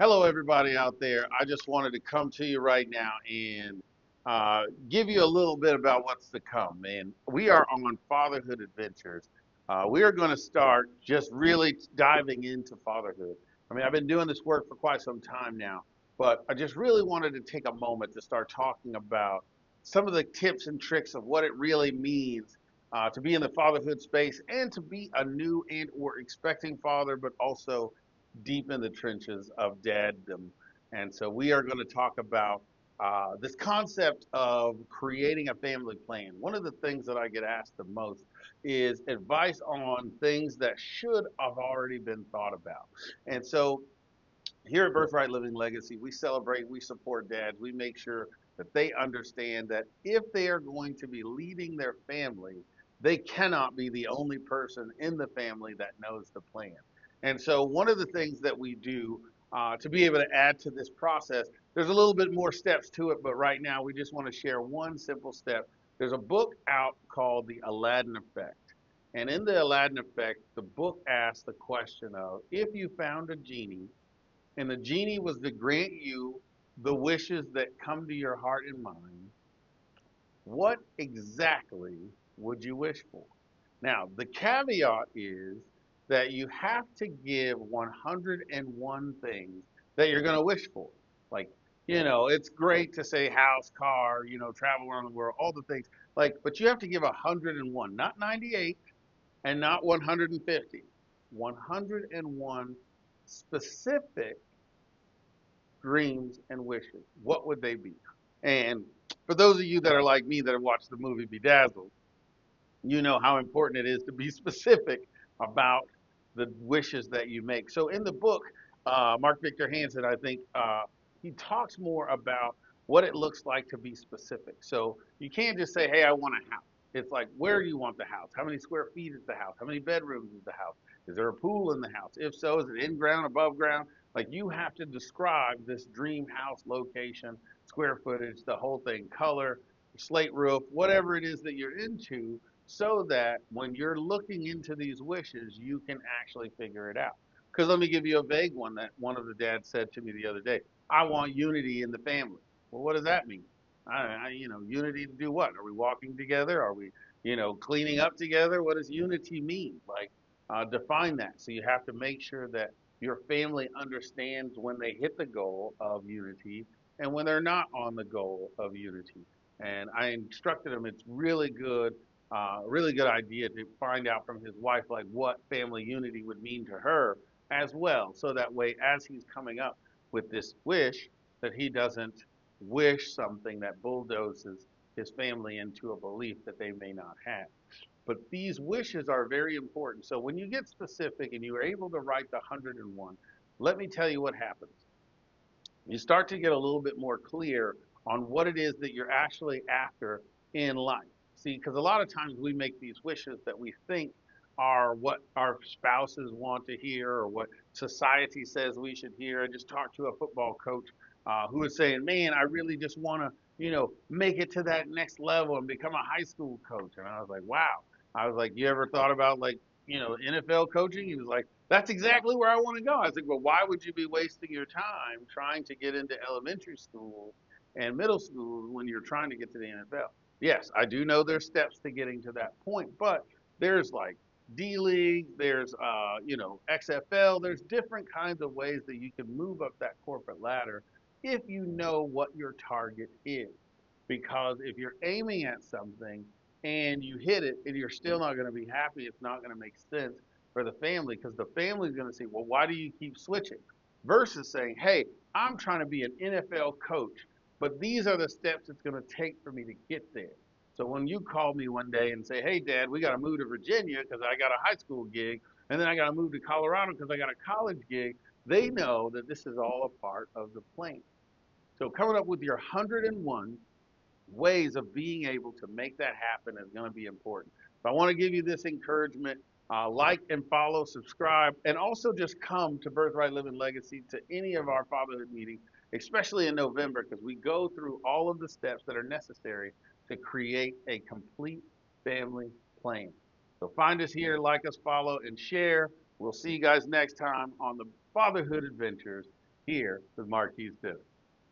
Hello, everybody out there. I just wanted to come to you right now and give you a little bit about what's to come. And we are on Fatherhood Adventures. We are going to start just really diving into fatherhood. I mean, I've been doing this work for quite some time now, but I just really wanted to take a moment to start talking about some of the tips and tricks of what it really means to be in the fatherhood space and to be a new and or expecting father, but also deep in the trenches of daddom. And so we are going to talk about this concept of creating a family plan. One of the things that I get asked the most is advice on things that should have already been thought about. And so here at Birthright Living Legacy, we celebrate, we support dads, we make sure that they understand that if they are going to be leading their family, they cannot be the only person in the family that knows the plan. And so, one of the things that we do to be able to add to this process, there's a little bit more steps to it, but right now we just want to share one simple step. There's a book out called The Aladdin Effect. And in The Aladdin Effect, the book asks the question of if you found a genie and the genie was to grant you the wishes that come to your heart and mind, what exactly would you wish for? Now, the caveat is that you have to give 101 things that you're going to wish for. Like, it's great to say house, car, travel around the world, all the things. Like, but you have to give 101, not 98 and not 150. 101 specific dreams and wishes, what would they be? And for those of you that are like me that have watched the movie Bedazzled, you know how important it is to be specific about the wishes that you make. So in the book, Mark Victor Hansen, I think he talks more about what it looks like to be specific. So you can't just say, "Hey, I want a house." It's like, where do you want the house? How many square feet is the house? How many bedrooms is the house? Is there a pool in the house? If so, is it in ground, above ground? Like you have to describe this dream house location, square footage, the whole thing, color, slate roof, whatever it is that you're into, so that when you're looking into these wishes, you can actually figure it out. Because let me give you a vague one that one of the dads said to me the other day. I want unity in the family. Well, what does that mean? Unity to do what? Are we walking together? Are we, cleaning up together? What does unity mean? Like, define that. So you have to make sure that your family understands when they hit the goal of unity and when they're not on the goal of unity. And I instructed him it's really good idea to find out from his wife like what family unity would mean to her as well. So that way, as he's coming up with this wish, that he doesn't wish something that bulldozes his family into a belief that they may not have. But these wishes are very important. So when you get specific and you are able to write the 101, let me tell you what happens. You start to get a little bit more clear on what it is that you're actually after in life. See, because a lot of times we make these wishes that we think are what our spouses want to hear or what society says we should hear. I just talked to a football coach who was saying, "Man, I really just want to, make it to that next level and become a high school coach." And I was like, "Wow." I was like, "You ever thought about like, NFL coaching?" He was like, "That's exactly where I want to go." I was like, "Well, why would you be wasting your time trying to get into elementary school and middle school when you're trying to get to the NFL?" Yes, I do know there's steps to getting to that point, but there's like D League, there's XFL, there's different kinds of ways that you can move up that corporate ladder if you know what your target is. Because if you're aiming at something and you hit it and you're still not going to be happy, it's not going to make sense for the family because the family's going to say, "Well, why do you keep switching?" Versus saying, "Hey, I'm trying to be an NFL coach, but these are the steps it's going to take for me to get there." So when you call me one day and say, "Hey, Dad, we got to move to Virginia because I got a high school gig, and then I got to move to Colorado because I got a college gig," they know that this is all a part of the plan. So coming up with your 101 ways of being able to make that happen is going to be important. So I want to give you this encouragement. Like and follow, subscribe, and also just come to Birthright Living Legacy to any of our fatherhood meetings, especially in November, because we go through all of the steps that are necessary to create a complete family plan. So find us here, like us, follow, and share. We'll see you guys next time on the Fatherhood Adventures. here with Marquess Dennis.